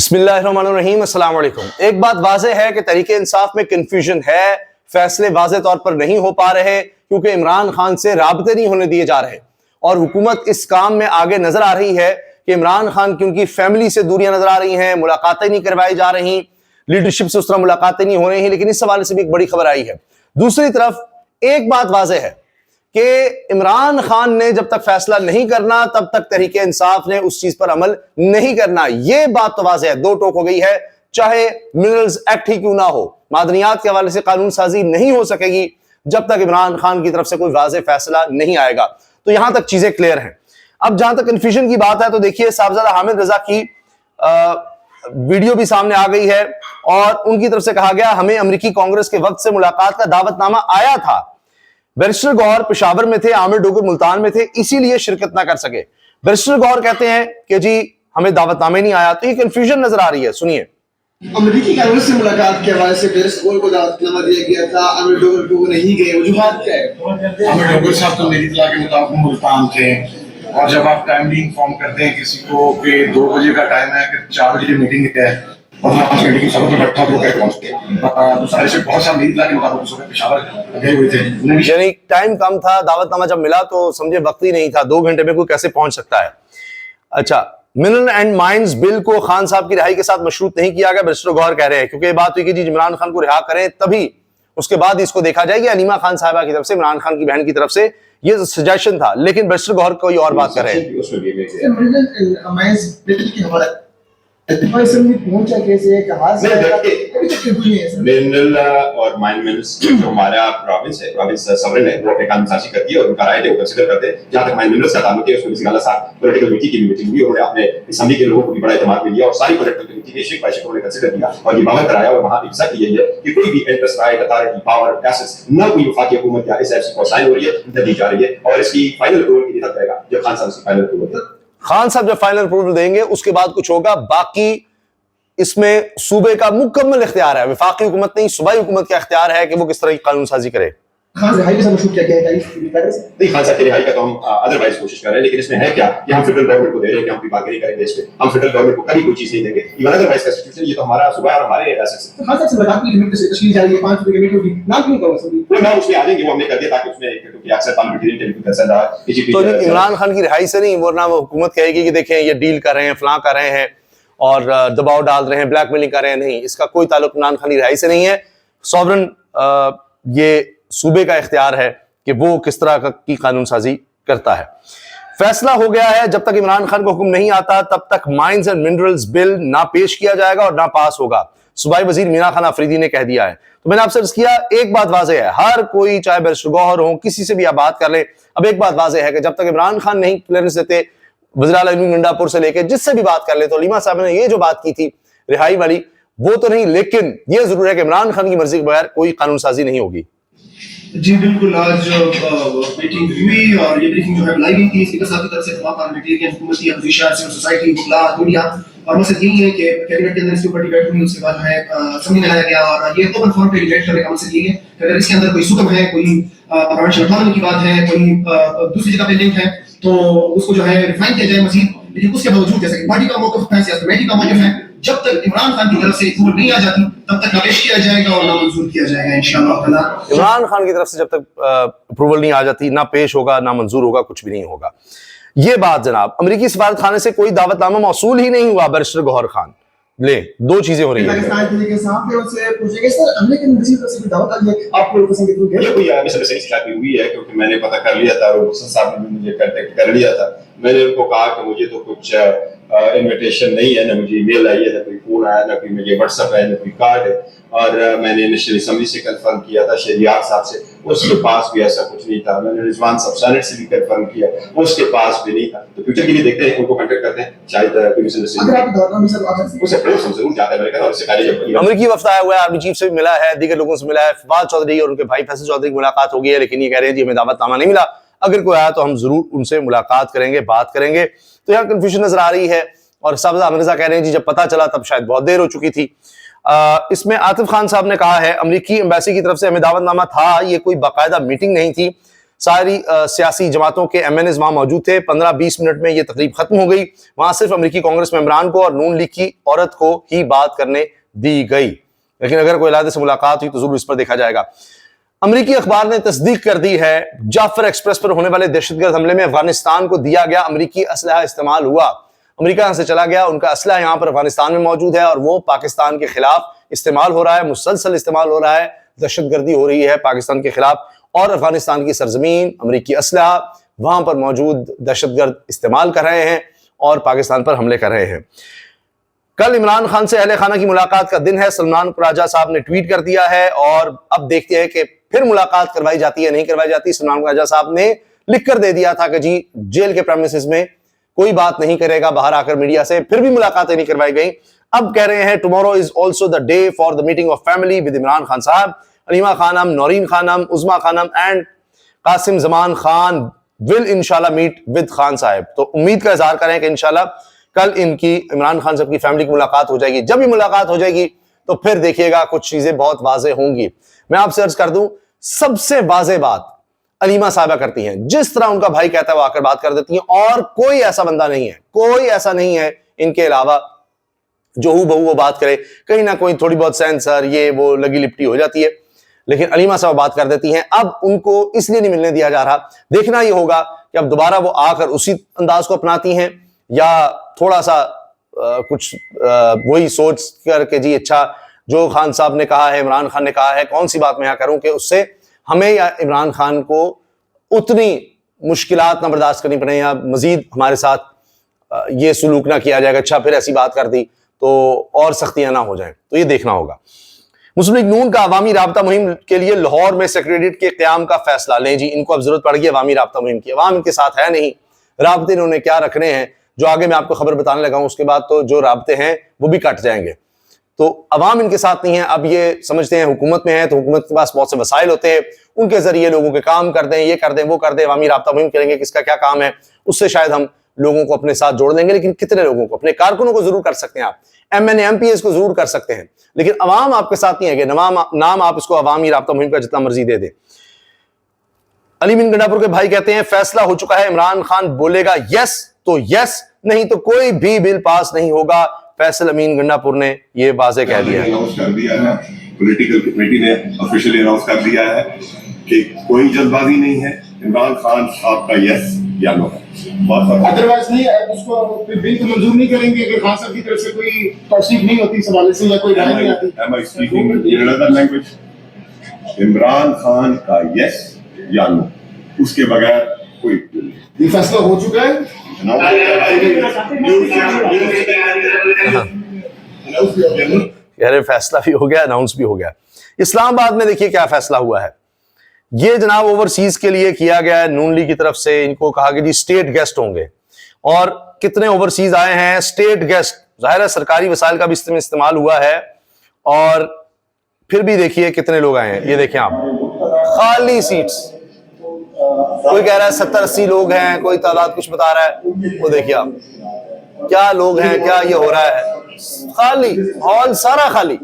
बिस्मिल्लाहिर्रहमानिर्रहीम, अस्सलाम वालेकुम। एक बात वाज़ेह है कि तहरीक इंसाफ में कंफ्यूजन है, फैसले वाज़ेह तौर पर नहीं हो पा रहे क्योंकि इमरान खान से राबते नहीं होने दिए जा रहे और हुकूमत इस काम में आगे नजर आ रही है कि इमरान खान की उनकी फैमिली से दूरियां नजर आ रही हैं, मुलाकातें नहीं करवाई जा रही, लीडरशिप से उस तरह मुलाकातें नहीं हो रही हैं। लेकिन इस हवाले से भी एक बड़ी खबर आई है। दूसरी तरफ एक बात वाज़ेह है कि इमरान खान ने जब तक फैसला नहीं करना तब तक तहरीक इंसाफ ने उस चीज पर अमल नहीं करना। यह बात तो वाज़ेह है, दो टोक हो गई है। चाहे मिनरल्स एक्ट ही क्यों ना हो, मादनियात के हवाले से कानून साजी नहीं हो सकेगी जब तक इमरान खान की तरफ से कोई वाज़ेह फैसला नहीं आएगा। तो यहां तक चीजें क्लियर हैं। अब जहां तक कंफ्यूजन की बात है तो देखिए, साहबजादा हामिद रजा की वीडियो भी सामने आ गई है और उनकी तरफ से कहा गया हमें अमेरिकी कांग्रेस के वक्त से मुलाकात का दावतनामा आया था। बैरिस्टर गौहर पेशावर में थे, आमिर डोगर मुल्तान में थे, इसीलिए शिरकत ना कर सके। बैरिस्टर गौहर कहते हैं कि जी हमें दावतनामे नहीं आया। तो ये कंफ्यूजन नजर आ रही है। सुनिए, अमेरिकी कांग्रेस से मुलाकात के हवाले से बैरिस्टर गौहर को दावतनामा दिया गया था, आमिर डोगर को नहीं गए, वजूहात क्या है? आमिर डोगर साहब तो मेरी इत्तला के मुताबिक मुल्तान थे और जब आप टाइमली इन्फॉर्म करते हैं किसी को कि 2 बजे का टाइम है कि 4 बजे मीटिंग है और वहाँ 5 मीटिंग सब बैठा तो कैसे पहुंचते सारे से बहुत सारे मेरी इत्तला के मुताबिक उसको पेशावर गए हुए थे। यानी टाइम कम था, दावतनामा जब मिला तो समझे वक्त ही नहीं था, 2 घंटे में कोई कैसे पहुंच सकता है। अच्छा, मिनरल एंड माइंस बिल को खान साहब की रिहाई के साथ मशरूत नहीं किया गया, बैरिस्टर गौहर कह रहे हैं, क्योंकि ये बात हुई कि जी इमरान खान को रिहा करें तभी उसके बाद इसको देखा जाएगी। अलीमा खान साहबा की तरफ से, इमरान खान की बहन की तरफ से ये सजेशन था, लेकिन बैरिस्टर गौहर कोई और बात कर रहे हैं। मिनरल और माइन मिनरल्स जो हमारा प्रोविंस है, प्रोविंस सवरेन है, वो अपने कानून साजी करती है और उनका राइट है वो कंसीडर करते हैं। जहां तक माइन मिनरल्स का ताल्लुक है, उसमें किसी साथ पॉलिटिकल कमेटी की मीटिंग हुई, उन्होंने अपने असेंबली के लोगों को भी बड़ा इत्तेमाद में लिया और सारी पॉलिटिकल कमेटी के शिक बाय शिक उन्होंने कंसीडर किया और ये बावर कराया और वहां एग्जैक्टली यही है कि कोई भी interest right, authority, power, assets ना कोई वफाकी हुकूमत या एसएफसी को साइन हो रही है, दी जा रही है और इसकी फाइनल अप्रूवल की तक जाएगा जब खान साहब इसकी फाइनल अप्रूवल देंगे। खान साहब जब फाइनल अप्रूवल देंगे उसके बाद कुछ होगा। बाकी इसमें सूबे का मुकम्मल इख्तियार है, वफाकी हुकूमत नहीं, सूबाई हुकूमत का इख्तियार है कि वो किस तरह की कानून साजी करे। खान रिहाई के साथ मशरूत क्या है? नहीं, खान साहब की रिहाई का तो हम अदरवाइज कोशिश कर रहे हैं, लेकिन इसमें है क्या कि हम फेडरल गवर्नमेंट को दे रहे हैं कि हम कोई बार्गेनिंग करेंगे इस पे, हम फेडरल गवर्नमेंट को कभी कोई चीज नहीं देंगे। इवन अदरवाइज कॉन्स्टिट्यूशन ये तो हमारा सूबा और हमारे एसेट्स है। खान साहब से मुलाकात की लिमिट से तशकील जा रही है, 5 बजे कमेटी होगी, नाम क्यों करो सभी वो ना उसमें आ जाएंगे, वो हमने कर दिया ताकि उसमें क्योंकि अक्सर पार्लियामेंट्री टेलीविजन का सदा तो इमरान खान की रिहाई से नहीं, वरना वो हुकूमत कहेगी कि देखें ये डील कर रहे हैं, फलां कर रहे हैं और दबाव डाल रहे हैं, ब्लैकमेलिंग कर रहे हैं। नहीं, इसका कोई ताल्लुक इमरान खान की रिहाई से नहीं है। सॉवरन ये सूबे का इख्तियार है कि वो किस तरह की कानून साजी करता है। फैसला हो गया है, जब तक इमरान खान को हुक्म नहीं आता तब तक माइंस एंड मिनरल्स बिल ना पेश किया जाएगा और ना पास होगा। सूबाई वजीर मीना खान अफरीदी ने कह दिया है। तो मैंने आपसे अर्ज किया, एक बात वाज़ेह है, हर कोई चाहे बैरिस्टर गौहर हो, किसी से भी आप बात कर ले, अब एक बात वाज़ेह है कि जब तक इमरान खान नहीं क्लियरेंस देते, वज़ीर आला गंडापुर से लेके जिससे भी बात कर ले, तो अलीमा साहब ने ये जो बात की थी रिहाई वाली, वो तो नहीं, लेकिन ये जरूर है कि इमरान खान की मर्जी के बगैर कोई कानून साजी नहीं होगी। जी बिल्कुल, आज मीटिंग हुई और ये ब्रीफिंग जो है बुलाई गई थी, स्पीकर साहब की तरफ से तमाम पार्लियामेंटेरियन, हुकूमती अपोजिशन, सिविल सोसाइटी, वकला, मीडिया, और मकसद यही है कि कैबिनेट के अंदर इसके ऊपर डिबेट हुई, उसके बाद जो है असेंबली में लाया गया और ये ओपन फोरम पे डिबेट करने का मकसद यही है कि अगर इसके अंदर कोई सुकम है, कोई प्रोविंशियल ऑटोनॉमी की बात है, कोई दूसरी जगह पे लिंक है, तो उसको जो है रिफाइन किया जाए मजीद। लेकिन उसके बावजूद जैसे कि पार्टी का मौक़िफ़ है, सियासत कमेटी का मौक़िफ़ है, जब तक इमरान खान की तरफ से अप्रूवल नहीं आ जाती तब तक ना पेश किया जाएगा और ना मंजूर किया जाएगा इंशाअल्लाह ताला। इमरान खान की तरफ से जब तक अप्रूवल नहीं आ जाती, ना पेश होगा, ना मंजूर होगा, कुछ भी नहीं होगा। ये बात जनाब, अमेरिकी सफारत खाने से कोई दावतनामा मौसूल ही नहीं हुआ बैरिस्टर गौहर खान। ले, दो चीजें हो रही हैं। हुई है क्योंकि मैंने पता कर लिया था और साहब ने मुझे कांटेक्ट कर लिया था। मैंने उनको कहा कि मुझे तो कुछ इनविटेशन नहीं है, ना मुझे ईमेल आई है, ना कोई फोन आया, ना कोई मुझे व्हाट्सएप है, ना कोई कार्ड है। और मैंने नेशनल असेंबली से कंफर्म किया था, शहरियार साहब से, उसके पास भी ऐसा कुछ नहीं था। मैंने रिजवान साहब सेनेट से भी कंफर्म किया, उसके पास भी नहीं था। तो फ्यूचर के लिए देखते हैं, उनको कांटेक्ट करते हैं, शायद अमेरिकी वफ्द आया हुआ है, आर्मी चीफ से भी मिला है, दीगर लोगों से मिला है, फवाद चौधरी और उनके भाई फैसल चौधरी की मुलाकात हो गई है, लेकिन ये कह रहे हैं जी हमें दावतनामा नहीं मिला। अगर कोई आया तो हम जरूर उनसे मुलाकात करेंगे, बात करेंगे। तो यहाँ कंफ्यूजन नजर आ रही है और साहबजादा हामिद रजा कह रहे हैं जी जब पता चला तब शायद बहुत देर हो चुकी थी। इसमें आतिफ खान साहब ने कहा है अमेरिकी एम्बेसी की तरफ से हमें दावतनामा था, ये कोई बाकायदा मीटिंग नहीं थी। सारी सियासी जमातों के MNAs वहां मौजूद थे। 15-20 मिनट में ये तकरीब खत्म हो गई। वहां सिर्फ अमेरिकी कांग्रेस मेंबरान को और नून लीग की औरत को ही बात करने दी गई, लेकिन अगर कोई इलाके से मुलाकात हुई तो जरूर इस पर देखा जाएगा। अमेरिकी अखबार ने तस्दीक कर दी है, जाफर एक्सप्रेस पर होने वाले दहशतगर्द हमले में अफगानिस्तान को दिया गया अमेरिकी असलहा इस्तेमाल हुआ। अमेरिका यहां से चला गया, उनका असलहा यहां पर अफगानिस्तान में मौजूद है और वो पाकिस्तान के खिलाफ इस्तेमाल हो रहा है, मुसलसल इस्तेमाल हो रहा है, दहशतगर्दी हो रही है पाकिस्तान के खिलाफ। और अफगानिस्तान की सरजमीन, अमेरिकी असलहा वहां पर मौजूद दहशतगर्द इस्तेमाल कर रहे हैं और पाकिस्तान पर हमले कर रहे हैं। कल इमरान खान से अहले खाना की मुलाकात का दिन है। सलमान ख़ुराजा साहब ने ट्वीट कर दिया है और अब देखते हैं कि फिर मुलाकात करवाई जाती है नहीं करवाई जाती। सलमान ख़ुराजा साहब ने लिख कर दे दिया था कि जी जेल के प्रेमिसेस में कोई बात नहीं करेगा बाहर आकर मीडिया से, फिर भी मुलाकातें नहीं करवाई गई। अब कह रहे हैं tomorrow is also the day for the meeting of family with Imran Khan साहब, अलीमा खानम, नौरीन खानम, उज़मा खानम एंड कासिम जमान खान विल इंशाल्लाह मीट विद खान साहब। तो उम्मीद का इजहार करें कि इंशाल्लाह कल इनकी इमरान खान साहब की फैमिली की मुलाकात हो जाएगी। जब भी मुलाकात हो जाएगी तो फिर देखिएगा कुछ चीजें बहुत वाज़ेह होंगी। मैं आपसे अर्ज कर दूं, सबसे वाज़ेह बात अलीमा साहबा करती हैं, जिस तरह उनका भाई कहता है वो आकर बात कर देती हैं और कोई ऐसा बंदा नहीं है, कोई ऐसा नहीं है इनके अलावा जो हू बहू वो बात करे। कहीं ना कोई थोड़ी बहुत सेंसर ये वो लगी लिपटी हो जाती है, लेकिन अलीमा साहब बात कर देती हैं। अब उनको इसलिए नहीं मिलने दिया जा रहा। देखना ये होगा कि अब दोबारा वो आकर उसी अंदाज को अपनाती हैं या थोड़ा सा कुछ वही सोच करके जी अच्छा जो खान साहब ने कहा है, इमरान खान ने कहा है, कौन सी बात मैं यहाँ करूं कि उससे हमें या इमरान खान को उतनी मुश्किलात ना बर्दाश्त करनी पड़े या मजीद हमारे साथ ये सलूक ना किया जाएगा। अच्छा फिर ऐसी बात कर दी तो और सख्तियां ना हो जाएं, तो ये देखना होगा। मुस्लिम लीग नून का अवामी राब्ता मुहिम के लिए लाहौर में सेक्रेटरीट के क़याम का फैसला। लें जी, इनको अब जरूरत पड़ गई अवामी राब्ता मुहिम की। अवाम इनके साथ है नहीं, राब्ते इन्होंने क्या रखने हैं जो आगे मैं आपको खबर बताने लगा हूं, उसके बाद तो जो राब्ते हैं वो भी कट जाएंगे। तो अवाम इनके साथ नहीं है। अब ये समझते हैं हुकूमत में है तो हुकूमत के पास बहुत से वसाइल होते हैं, उनके जरिए लोगों के काम कर दें, ये कर दें, वो कर दें, अवामी राब्ता मुहिम करेंगे, किसका क्या काम है, उससे शायद हम लोगों को अपने साथ जोड़ लेंगे। लेकिन कितने लोगों को? अपने कारकुनों को जरूर कर सकते हैं आप, MNA MPs को जरूर कर सकते हैं, लेकिन अवाम आपके साथ नहीं है कि नाम आप इसको अवामी राब्ता मुहिम का जितना मर्जी दे दें। अली बिन गंडापुर के भाई कहते हैं फैसला हो चुका है, इमरान खान बोलेगा यस तो यस, नहीं तो कोई भी बिल पास नहीं होगा। फैसल अमीन गंडापुर ने यह वाज़ेह कह दिया है। पॉलिटिकल कमेटी ने ऑफिशियली अनाउंस कर दिया है कि कोई जल्दबाजी नहीं है, इमरान खान साहब का यस या नो है, अदरवाइज नहीं उसको बिल को मंजूर नहीं करेंगे अगर खान साहब की तरफ से कोई तौसीफ नहीं होती, इस हवाले से या कोई राय नहीं आती। Am I speaking in another language? Imran Khan का यस या नो, उसके बगैर कोई बिल नहीं। ये फैसला हो चुका है, यार फैसला भी हो गया, अनाउंस भी हो गया। इस्लामाबाद में देखिए क्या फैसला हुआ है। ये जनाब ओवरसीज के लिए किया गया है नून लीग की तरफ से। इनको कहा कि जी स्टेट गेस्ट होंगे, और कितने ओवरसीज आए हैं स्टेट गेस्ट। जाहिर है सरकारी वसाइल का भी इस्तेमाल हुआ है, और फिर भी देखिए कितने लोग आए हैं। ये देखें आप, खाली सीट्स, कोई कह रहा है 70-80 लोग हैं, कोई तादाद कुछ बता रहा है। वो देखिए आप क्या लोग हैं, क्या ये हो रहा है, खाली हॉल सारा खाली।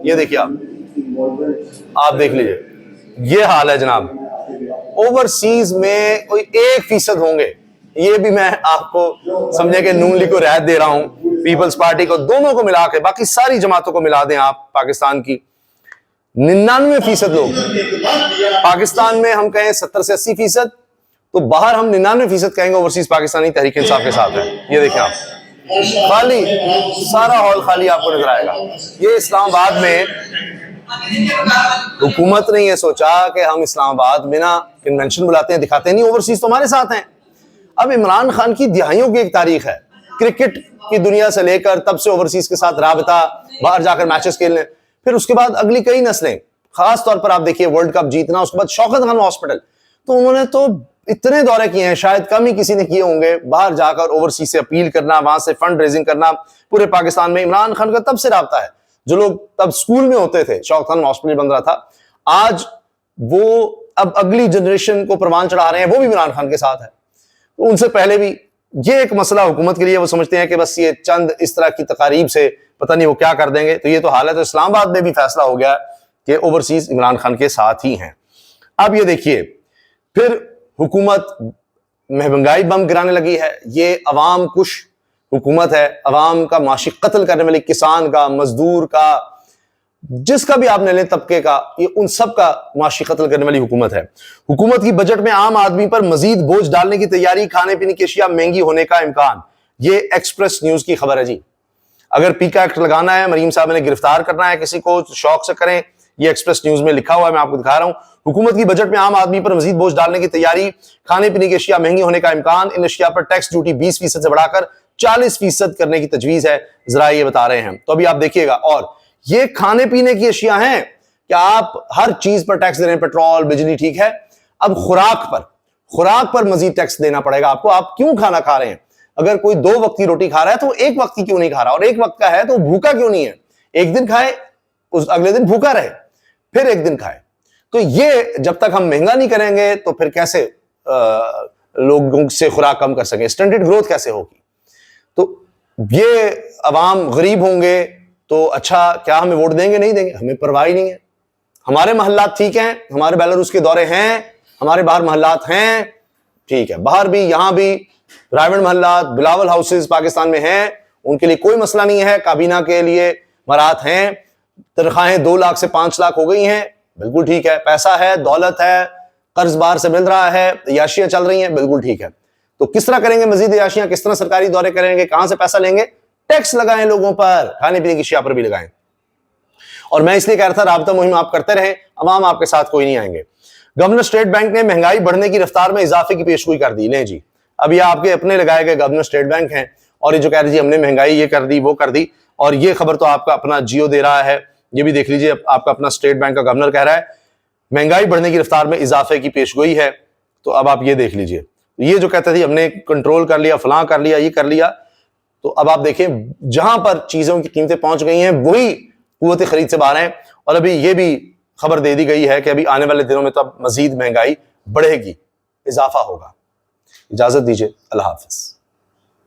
ये देखिए आप देख लीजिए, ये हाल है जनाब। ओवरसीज में कोई 1% होंगे, ये भी मैं आपको समझे कि नून लीग को रियायत दे रहा हूं, पीपल्स पार्टी को, दोनों को मिला के, बाकी सारी जमातों को मिला दें आप पाकिस्तान की, 99% लोग। पाकिस्तान में हम कहें 70 से 80%, तो बाहर हम 99% कहेंगे ओवरसीज पाकिस्तानी तहरीक इंसाफ के साथ है। ये देखें आप, खाली सारा हॉल खाली आपको नजर आएगा। ये इस्लामाबाद में हुकूमत ने ये सोचा कि हम इस्लामाबाद में ना कन्वेंशन बुलाते हैं, दिखाते नहीं, ओवरसीज तो हमारे साथ हैं। अब इमरान खान की दिहाइयों की एक तारीख है, क्रिकेट की दुनिया से लेकर तब से ओवरसीज के साथ राबता, बाहर जाकर मैचेस खेलने, फिर उसके बाद अगली कई नस्लें, खास तौर पर आप देखिए वर्ल्ड कप जीतना, उसके बाद शौकत खान हॉस्पिटल, तो उन्होंने तो इतने दौरे किए हैं, शायद कम ही किसी ने किए होंगे, बाहर जाकर ओवरसीज से अपील करना, वहां से फंड रेजिंग करना। पूरे पाकिस्तान में इमरान खान का तब से राब्ता है, जो लोग तब स्कूल में होते थे, शौकत खान हॉस्पिटल बन रहा था, आज वो अब अगली जनरेशन को परवान चढ़ा रहे हैं, वो भी इमरान खान के साथ है। तो उनसे पहले भी ये एक मसला हुकूमत के लिए, वो समझते हैं कि बस ये चंद इस तरह की तकारीब से पता नहीं वो क्या कर देंगे। तो ये तो हाल है। तो इस्लामाबाद में भी फैसला हो गया कि ओवरसीज इमरान खान के साथ ही हैं। अब ये देखिए, फिर हुकूमत महंगाई बम गिराने लगी है, ये अवाम कुश हुकूमत है, अवाम का माशी कत्ल करने वाली, किसान का, मजदूर का, जिसका भी आप ले लें तबके का, ये उन सब का माशी कत्ल करने वाली हुकूमत है। हुकूमत की बजट में आम आदमी पर मजीद बोझ डालने की तैयारी, खाने पीने की अशिया महंगी होने का इम्कान। ये एक्सप्रेस न्यूज की खबर है जी। अगर पीका एक्ट लगाना है, मरीम साहब ने गिरफ्तार करना है किसी को, शौक से करें। ये एक्सप्रेस न्यूज में लिखा हुआ है, मैं आपको दिखा रहा हूं। हुकूमत की बजट में आम आदमी पर मजीद बोझ डालने की तैयारी, खाने पीने की अशिया महंगी होने का इम्कान, इन अशिया पर टैक्स ड्यूटी 20% से बढ़ाकर 40% करने की तजवीज है, जरा ये बता रहे हैं। तो अभी आप देखिएगा, और ये खाने पीने की अशिया हैं कि आप हर चीज पर टैक्स दे रहे हैं, पेट्रोल, बिजली, ठीक है। अब खुराक पर मजीद टैक्स देना पड़ेगा आपको। आप क्यों खाना खा रहे हैं? अगर कोई 2 वक्त की रोटी खा रहा है तो एक वक्त की क्यों नहीं खा रहा? और एक वक्त का है तो भूखा क्यों नहीं है? एक दिन खाए, उस अगले दिन भूखा रहे, फिर एक दिन खाए। तो ये जब तक हम महंगा नहीं करेंगे तो फिर कैसे लोगों से खुराक कम कर सकें? स्टंटेड ग्रोथ कैसे होगी? तो ये अवाम गरीब होंगे तो अच्छा, क्या हमें वोट देंगे? नहीं देंगे, हमें परवाह ही नहीं है। हमारे मोहल्लात ठीक हैं, हमारे बेलारूस के दौरे हैं, हमारे बाहर मोहल्लात हैं, ठीक है। बाहर भी, यहां भी प्राइवेट मोहल्लात, बिलावल हाउसेस पाकिस्तान में हैं, उनके लिए कोई मसला नहीं है। काबीना के लिए मरात हैं, तनख्वाहें 2 लाख से 5 लाख हो गई हैं, बिल्कुल ठीक है। पैसा है, दौलत है, कर्ज बाहर से मिल रहा है, अयाशियां चल रही हैं, बिल्कुल ठीक है। तो किस तरह करेंगे मजीद अयाशियां? किस तरह सरकारी दौरे करेंगे? कहां से पैसा लेंगे? टैक्स लगाएं लोगों पर, खाने पीने की अशिया पर भी लगाएं। और मैं इसलिए कह रहा था, राबता मुहिम आप करते रहें, अवाम आपके साथ कोई नहीं आएंगे। गवर्नर स्टेट बैंक ने महंगाई बढ़ने की रफ्तार में इजाफे की पेशगोई कर दी। नहीं जी, अब ये आपके अपने लगाए गए गवर्नर स्टेट बैंक हैं, और ये जो कह रही जी हमने महंगाई ये कर दी, वो कर दी, और ये खबर तो आपका अपना जियो दे रहा है। ये भी देख लीजिए, आपका अपना स्टेट बैंक का गवर्नर कह रहा है महंगाई बढ़ने की रफ्तार में इजाफे की पेशगोई है। तो अब आप ये देख लीजिए, ये जो कहते थे हमने कंट्रोल कर लिया, फलां कर लिया, ये कर लिया, तो अब आप देखें जहां पर चीजों की कीमतें पहुंच गई हैं वही कुव्वत खरीद से बाहर हैं। और अभी ये भी खबर दे दी गई है कि अभी आने वाले दिनों में तो अब मजीद महंगाई बढ़ेगी, इजाफा होगा। इजाजत दीजिए, अल्लाह हाफिज।